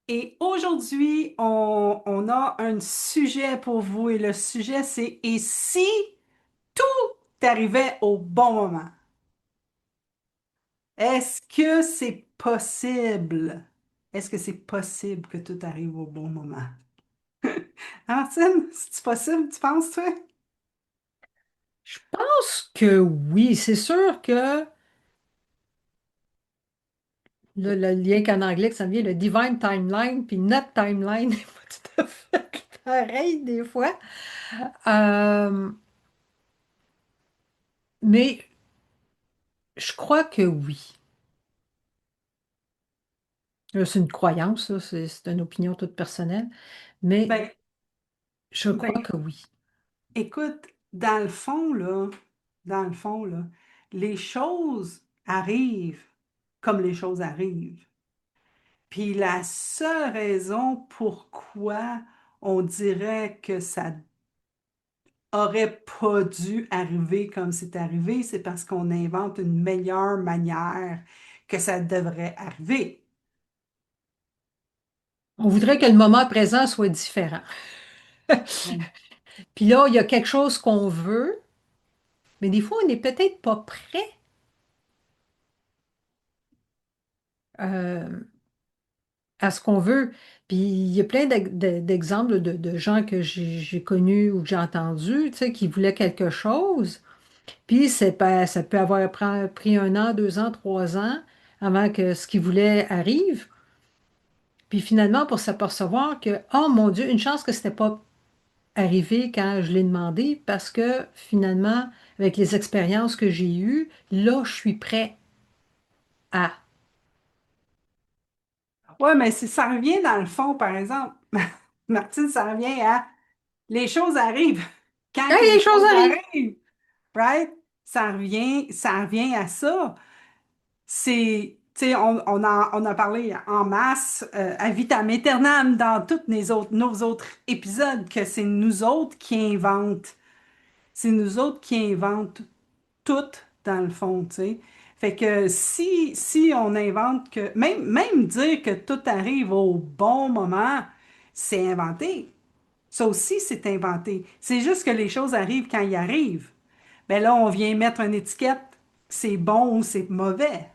Et aujourd'hui, on a un sujet pour vous et le sujet c'est et si tout t'arrivait au bon moment? Est-ce que c'est possible? Est-ce que c'est possible que tout arrive au bon moment? Hein, Martine, c'est possible, tu penses, toi? Je pense que oui, c'est sûr que le lien qu'en anglais, que ça vient, le divine timeline, puis notre timeline n'est pas tout à fait pareil des fois. Euh, mais je crois que oui. C'est une croyance, là, c'est une opinion toute personnelle, mais Ben, je crois ben, que oui. écoute, dans le fond, là, les choses arrivent comme les choses arrivent. Puis la seule raison pourquoi on dirait que ça aurait pas dû arriver comme c'est arrivé, c'est parce qu'on invente une meilleure manière que ça devrait arriver. On voudrait que le moment présent soit différent. Ouais. Puis là, il y a quelque chose qu'on veut, mais des fois, on n'est peut-être pas prêt. Euh, à ce qu'on veut. Puis il y a plein d'exemples de gens que j'ai connus ou que j'ai entendus, tu sais, qui voulaient quelque chose. Puis ça peut avoir pris 1 an, 2 ans, 3 ans avant que ce qu'ils voulaient arrive. Puis finalement, pour s'apercevoir que, oh mon Dieu, une chance que ce n'était pas arrivé quand je l'ai demandé, parce que finalement, avec les expériences que j'ai eues, là, je suis prêt à. Ouais, mais ça revient dans le fond, par exemple, Martine, ça revient à les choses arrivent quand Quand que les les choses choses arrivent. arrivent, right? Ça revient à ça. Tu sais, on a parlé en masse à vitam aeternam dans tous nos autres épisodes que c'est nous autres qui inventent. C'est nous autres qui inventent tout dans le fond, tu sais. Fait que si on invente que, même dire que tout arrive au bon moment, c'est inventé. Ça aussi, c'est inventé. C'est juste que les choses arrivent quand ils arrivent. Ben là, on vient mettre une étiquette, c'est bon ou c'est mauvais.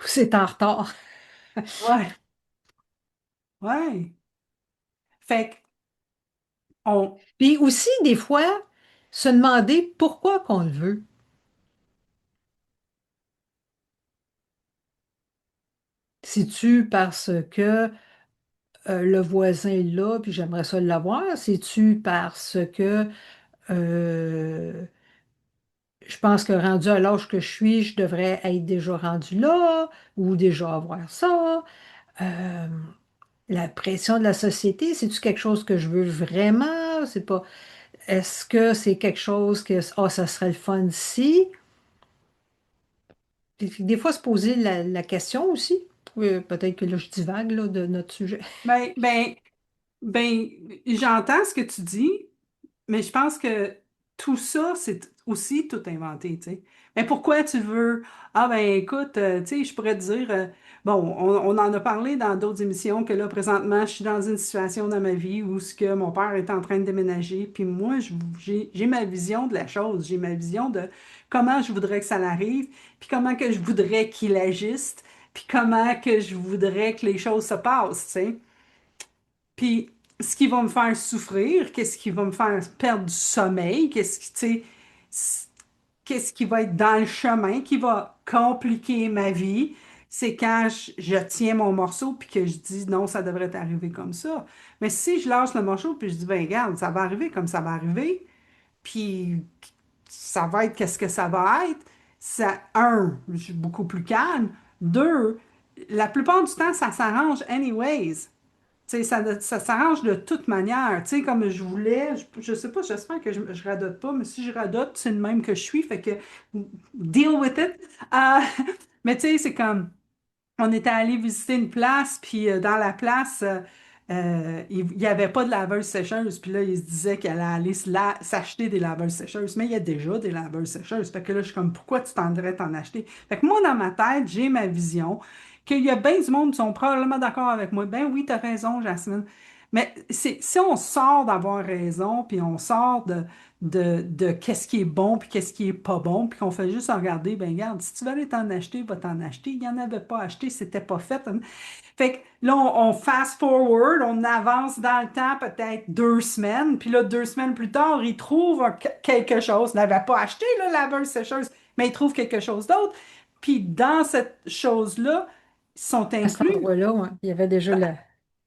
C'est en retard. Ouais, ouais. Fait qu'on, Puis aussi, des fois, se demander pourquoi qu'on le veut. C'est-tu parce que le voisin est là, puis j'aimerais ça l'avoir? C'est-tu parce que euh, je pense que rendu à l'âge que je suis, je devrais être déjà rendu là, ou déjà avoir ça? Euh, la pression de la société, c'est-tu quelque chose que je veux vraiment? C'est pas. Est-ce que c'est quelque chose que, oh, ça serait le fun si? Puis des fois, se poser la question aussi. Peut-être que là, je divague là, de notre sujet. ben, ben, ben, j'entends ce que tu dis, mais je pense que tout ça, c'est aussi tout inventé, tu sais. Mais pourquoi tu veux? Ah ben écoute, tu sais, je pourrais te dire, bon, on en a parlé dans d'autres émissions que là, présentement, je suis dans une situation dans ma vie où ce que mon père est en train de déménager, puis moi, j'ai ma vision de la chose, j'ai ma vision de comment je voudrais que ça arrive, puis comment que je voudrais qu'il agisse, puis comment que je voudrais que les choses se passent, tu sais. Puis, ce qui va me faire souffrir, qu'est-ce qui va me faire perdre du sommeil, qu'est-ce qui va être dans le chemin, qui va compliquer ma vie, c'est quand je tiens mon morceau puis que je dis non, ça devrait arriver comme ça. Mais si je lâche le morceau puis je dis, ben regarde, ça va arriver comme ça va arriver, puis ça va être qu'est-ce que ça va être, ça, un, je suis beaucoup plus calme. Deux, la plupart du temps, ça s'arrange anyways. Tu sais, ça s'arrange de toute manière. Tu sais, comme je voulais, je sais pas, j'espère que je radote pas, mais si je radote, c'est le même que je suis, fait que deal with it. Euh, mais tu sais, c'est comme, on était allé visiter une place, puis dans la place, il n'y avait pas de laveuse sécheuse, puis là, il se disait qu'elle allait aller s'acheter des laveuses sécheuses, mais il y a déjà des laveuses sécheuses. Fait que là, je suis comme, pourquoi tu tendrais t'en acheter? Fait que moi, dans ma tête, j'ai ma vision, qu'il y a bien du monde qui sont probablement d'accord avec moi. Ben oui, t'as raison, Jasmine. Mais si on sort d'avoir raison, puis on sort de qu'est-ce qui est bon, puis qu'est-ce qui est pas bon, puis qu'on fait juste regarder, ben regarde, si tu veux aller t'en acheter, va t'en acheter. Il n'y en avait pas acheté, c'était pas fait. Fait que là, on fast forward, on avance dans le temps peut-être 2 semaines, puis là, 2 semaines plus tard, ils trouvent quelque chose. Ils n'avaient pas acheté la laveuse sécheuse, mais ils trouvent quelque chose d'autre. Puis dans cette chose-là, ils sont À cet inclus, endroit-là, ouais, il y avait déjà la...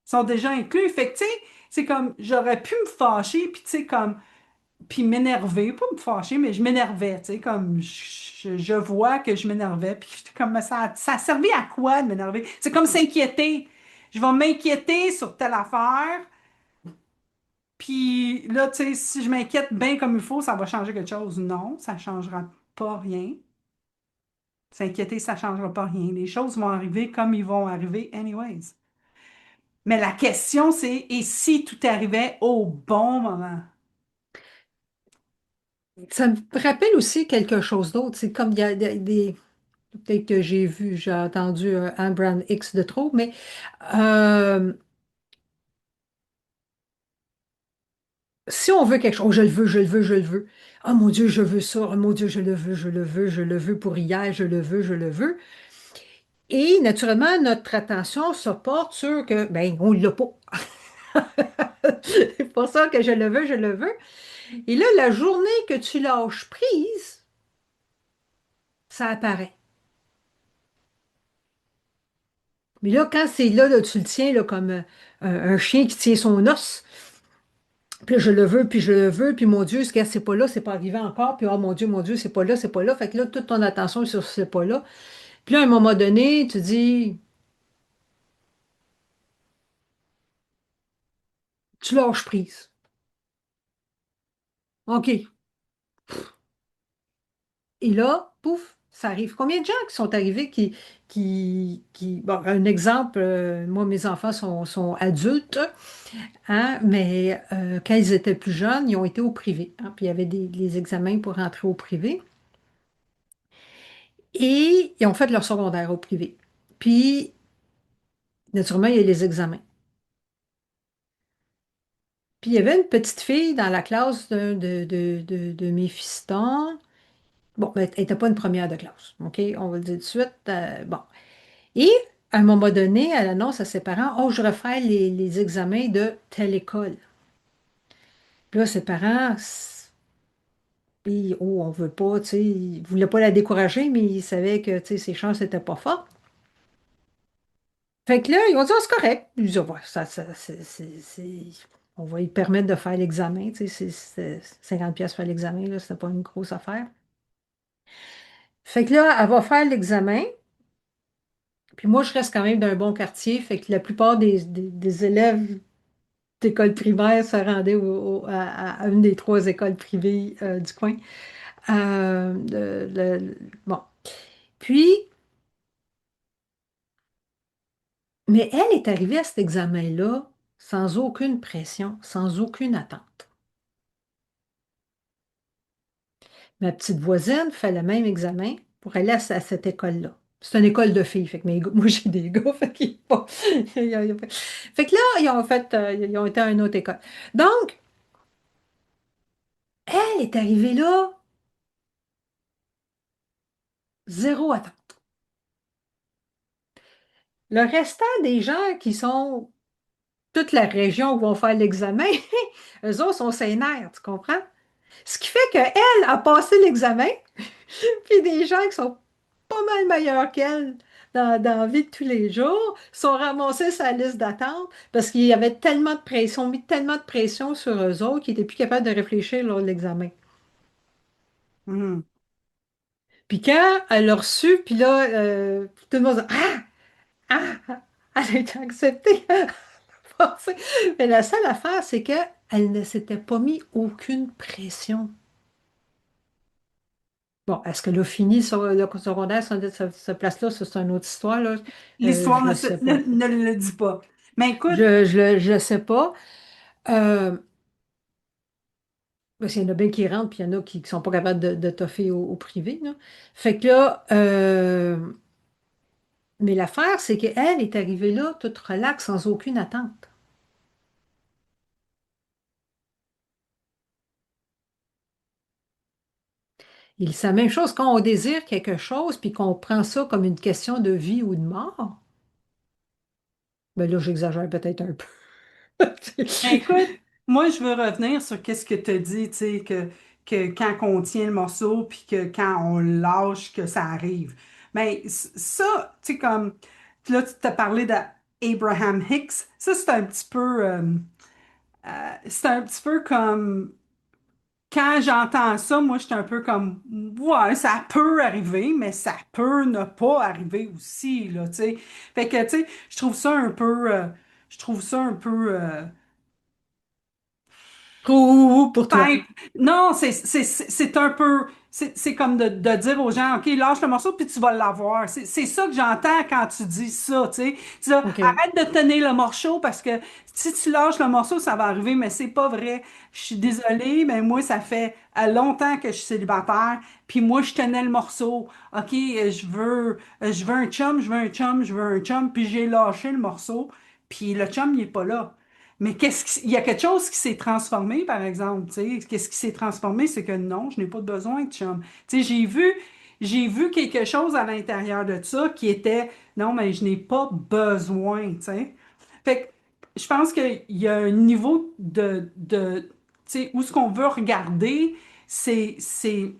sont déjà inclus. Fait que, tu sais, c'est comme, j'aurais pu me fâcher, puis tu sais, comme, puis m'énerver, pas me fâcher, mais je m'énervais, tu sais, comme, je vois que je m'énervais, puis j'étais comme, ça a servi à quoi de m'énerver? C'est comme s'inquiéter. Je vais m'inquiéter sur telle affaire, puis là, tu sais, si je m'inquiète bien comme il faut, ça va changer quelque chose. Non, ça changera pas rien. S'inquiéter, ça changera pas rien. Les choses vont arriver comme ils vont arriver anyways. Mais la question, c'est, et si tout arrivait au bon moment? Ça me rappelle aussi quelque chose d'autre. C'est comme il y a peut-être que j'ai entendu un brand X de trop, mais euh, si on veut quelque chose, oh, je le veux, je le veux, je le veux. Oh mon Dieu, je veux ça. Oh mon Dieu, je le veux, je le veux, je le veux pour hier, je le veux, je le veux. Et naturellement, notre attention se porte sur que, ben, on l'a pas. C'est pour ça que je le veux, je le veux. Et là, la journée que tu lâches prise, ça apparaît. Mais là, quand c'est là, là, tu le tiens là, comme un chien qui tient son os, puis là, je le veux, puis je le veux, puis mon Dieu, ce gars, c'est pas là, c'est pas arrivé encore, puis oh mon Dieu, c'est pas là, c'est pas là. Fait que là, toute ton attention est sur ce c'est pas là. Puis là, à un moment donné, tu dis, tu lâches prise. OK. Et là, pouf, ça arrive. Combien de gens qui sont arrivés bon, un exemple, moi, mes enfants sont adultes, hein, mais quand ils étaient plus jeunes, ils ont été au privé, hein, puis il y avait les examens pour rentrer au privé. Et ils ont fait leur secondaire au privé. Puis, naturellement, il y a les examens. Puis, il y avait une petite fille dans la classe de mes fistons. Bon, ben, elle n'était pas une première de classe. OK? On va le dire tout de suite. Bon. Et à un moment donné, elle annonce à ses parents, oh, je refais les examens de telle école. Puis là, ses parents, puis, oh, on veut pas, tu sais, ils ne voulaient pas la décourager, mais ils savaient que, tu sais, ses chances n'étaient pas fortes. Fait que là, ils ont dit, ah, c'est correct. Ils ont dit, ouais, on va lui permettre de faire l'examen, tu sais, c'est 50 pièces faire l'examen, là, c'était pas une grosse affaire. Fait que là, elle va faire l'examen, puis moi, je reste quand même d'un bon quartier, fait que la plupart des élèves d'école primaire se rendaient à une des trois écoles privées du coin. Bon. Puis, mais elle est arrivée à cet examen-là sans aucune pression, sans aucune attente. Ma petite voisine fait le même examen pour aller à cette école-là. C'est une école de filles, fait que moi j'ai des gars, fait qu'ils pas. Fait que là, ils ont été à une autre école. Donc, elle est arrivée là, zéro attente. Le restant des gens qui sont toute la région où vont faire l'examen, eux autres sont sénères, tu comprends? Ce qui fait qu'elle a passé l'examen, puis des gens qui sont pas mal meilleurs qu'elle dans la vie de tous les jours sont ramassés sa liste d'attente parce qu'il y avait tellement de pression, mis tellement de pression sur eux autres qu'ils n'étaient plus capables de réfléchir lors de l'examen. Mhm. Puis quand elle l'a reçu, puis là, tout le monde dit, ah, ah, elle a été acceptée. Mais la seule affaire, c'est qu'elle ne s'était pas mis aucune pression. Bon, est-ce qu'elle a fini sur le secondaire, cette place-là? Ça, c'est une autre histoire, là. L'histoire Je le sais pas. ne le dit pas. Mais écoute, Je le sais pas. Euh, Parce qu'il y en a bien qui rentrent, puis il y en a qui ne sont pas capables de toffer au privé, là. Fait que là, Mais l'affaire, c'est qu'elle est arrivée là toute relaxe, sans aucune attente. C'est la même chose quand on désire quelque chose, puis qu'on prend ça comme une question de vie ou de mort. Ben là, j'exagère peut-être un peu. Ben, écoute, moi, je veux revenir sur qu'est-ce que tu as dit, tu sais, que quand on tient le morceau, puis que quand on lâche, que ça arrive. Mais ça, tu sais, comme, là, tu t'as parlé d'Abraham Hicks, ça, c'est un petit peu comme, quand j'entends ça, moi, je suis un peu comme, ouais, ça peut arriver, mais ça peut ne pas arriver aussi, là, tu sais. Fait que, tu sais, je trouve ça un peu, Ouh, pour toi. simple. Non, c'est un peu, c'est comme de dire aux gens, OK, lâche le morceau, puis tu vas l'avoir. C'est ça que j'entends quand tu dis ça, tu sais. Tu dis, OK. arrête de tenir le morceau parce que si tu lâches le morceau, ça va arriver, mais c'est pas vrai. Je suis désolée, mais moi, ça fait longtemps que je suis célibataire, puis moi, je tenais le morceau. OK, je veux un chum, je veux un chum, je veux un chum, puis j'ai lâché le morceau, puis le chum, il est pas là. Mais il y a quelque chose qui s'est transformé, par exemple, tu sais. Qu'est-ce qui s'est transformé, c'est que non, je n'ai pas besoin de chum. Tu sais, j'ai vu quelque chose à l'intérieur de ça qui était, non, mais je n'ai pas besoin, tu sais. Fait que je pense qu'il y a un niveau tu sais, où ce qu'on veut regarder, c'est, c'est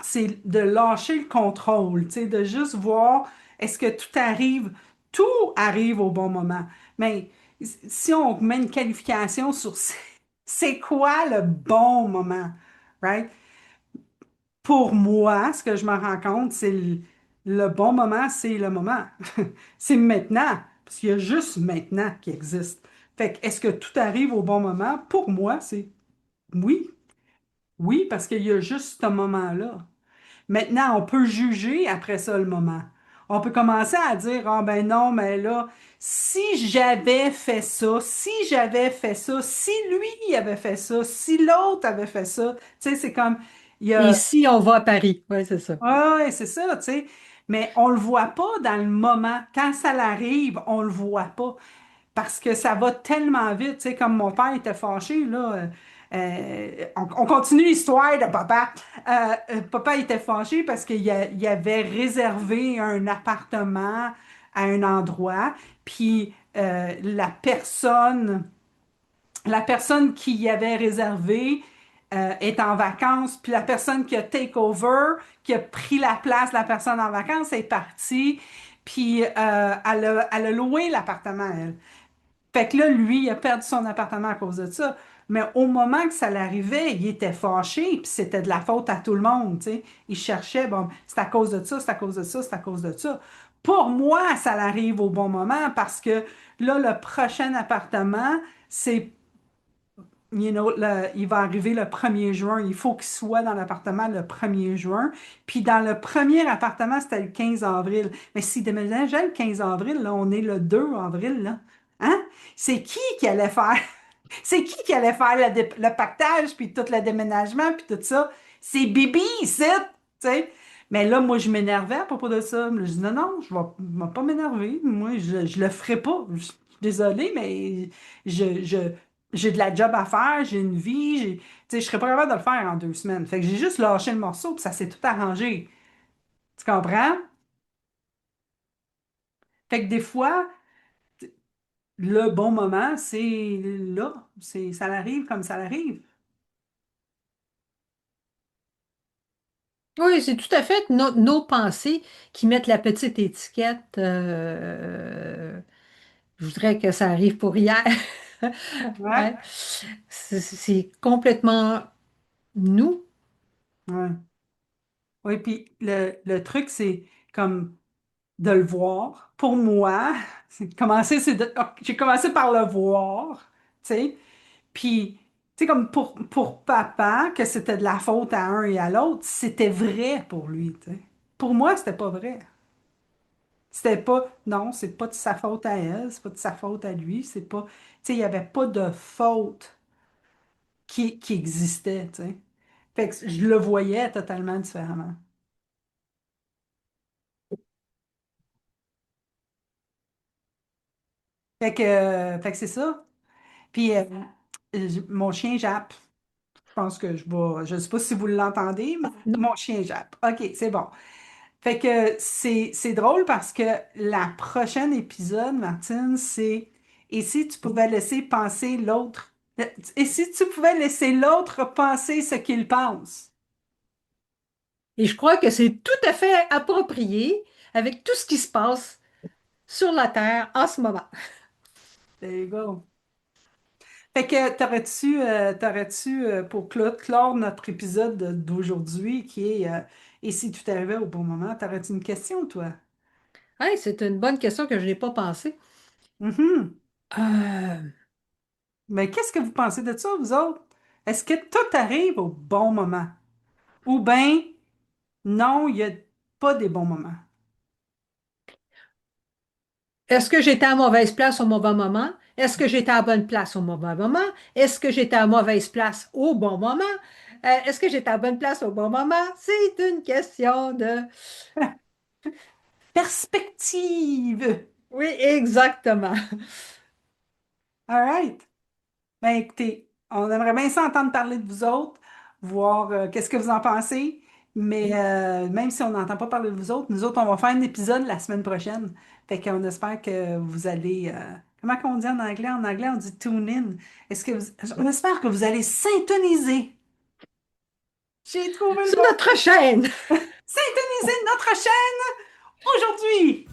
c'est de lâcher le contrôle, tu sais, de juste voir est-ce que tout arrive au bon moment. Mais si on met une qualification sur c'est quoi le bon moment, right? Pour moi, ce que je me rends compte, c'est le bon moment, c'est le moment. C'est maintenant, parce qu'il y a juste maintenant qui existe. Fait que est-ce que tout arrive au bon moment? Pour moi, c'est oui. Oui, parce qu'il y a juste ce moment-là. Maintenant, on peut juger après ça le moment. On peut commencer à dire, ah ben non, mais là, si j'avais fait ça, si j'avais fait ça, si lui avait fait ça, si l'autre avait fait ça, tu sais, c'est comme, il y a, Ici, on va à Paris. Oui, c'est ça. ouais, c'est ça, tu sais, mais on le voit pas dans le moment. Quand ça l'arrive, on le voit pas parce que ça va tellement vite, tu sais, comme mon père était fâché, là. On continue l'histoire de papa. Papa était fâché parce il avait réservé un appartement à un endroit, puis la personne qui y avait réservé est en vacances, puis la personne qui a take over, qui a pris la place de la personne en vacances, est partie, puis elle a loué l'appartement, elle. Fait que là, lui, il a perdu son appartement à cause de ça. Mais au moment que ça l'arrivait, il était fâché, puis c'était de la faute à tout le monde, tu sais. Il cherchait, bon, c'est à cause de ça, c'est à cause de ça, c'est à cause de ça. Pour moi, ça l'arrive au bon moment parce que là, le prochain appartement, c'est, il va arriver le 1er juin. Il faut qu'il soit dans l'appartement le 1er juin. Puis dans le premier appartement, c'était le 15 avril. Mais s'il déménageait le 15 avril, là, on est le 2 avril, là. Hein? C'est qui allait faire? C'est qui allait faire le pactage, puis tout le déménagement, puis tout ça? C'est Bibi, ici, tu sais. Mais là, moi, je m'énervais à propos de ça. Je dis, non, non, je vais pas m'énerver. Moi, je le ferai pas. Je suis désolée, mais je, j'ai de la job à faire, j'ai une vie, tu sais, je serais pas capable de le faire en 2 semaines. Fait que j'ai juste lâché le morceau, puis ça s'est tout arrangé. Tu comprends? Fait que des fois, le bon moment, c'est là. Ça arrive comme ça arrive. Oui, c'est tout à fait nos pensées qui mettent la petite étiquette. Je voudrais que ça arrive pour hier. Ouais. Ouais. C'est complètement nous. Ouais. Oui, puis le truc, c'est comme de le voir. Pour moi, j'ai commencé par le voir, tu sais. Puis, tu sais, comme pour papa, que c'était de la faute à un et à l'autre, c'était vrai pour lui, tu sais. Pour moi, c'était pas vrai. C'était pas, non, c'est pas de sa faute à elle, c'est pas de sa faute à lui, c'est pas, tu sais, il y avait pas de faute qui existait, tu sais. Fait que je le voyais totalement différemment. Fait que c'est ça. Puis mon chien jappe. Je pense que je ne sais pas si vous l'entendez, mais Non. mon chien jappe. OK, c'est bon. Fait que c'est drôle parce que la prochaine épisode, Martine, c'est et si tu pouvais laisser penser l'autre, et si tu pouvais laisser l'autre penser ce qu'il pense. Et je crois que c'est tout à fait approprié avec tout ce qui se passe sur la Terre en ce moment. There you go. Fait que pour clore notre épisode d'aujourd'hui qui est et si tout arrivait au bon moment, t'aurais-tu une question, toi? Hey, c'est une bonne question que je n'ai pas pensée. Mhm. Euh, Mais qu'est-ce que vous pensez de ça, vous autres? Est-ce que tout arrive au bon moment? Ou bien, non, il n'y a pas des bons moments? Est-ce que j'étais à mauvaise place au mauvais moment? Est-ce que j'étais à bonne place au mauvais moment? Est-ce que j'étais à mauvaise place au bon moment? Est-ce que j'étais à bonne place au bon moment? C'est une question de... Perspective! Oui, exactement. All right. Ben écoutez, on aimerait bien ça entendre parler de vous autres, voir qu'est-ce que vous en pensez. Mais même si on n'entend pas parler de vous autres, nous autres, on va faire un épisode la semaine prochaine. Fait qu'on espère que vous allez. Comment qu'on dit en anglais? En anglais, on dit tune in. On espère que vous allez syntoniser. J'ai trouvé le Sur bon notre mot. chaîne. Syntoniser notre chaîne aujourd'hui.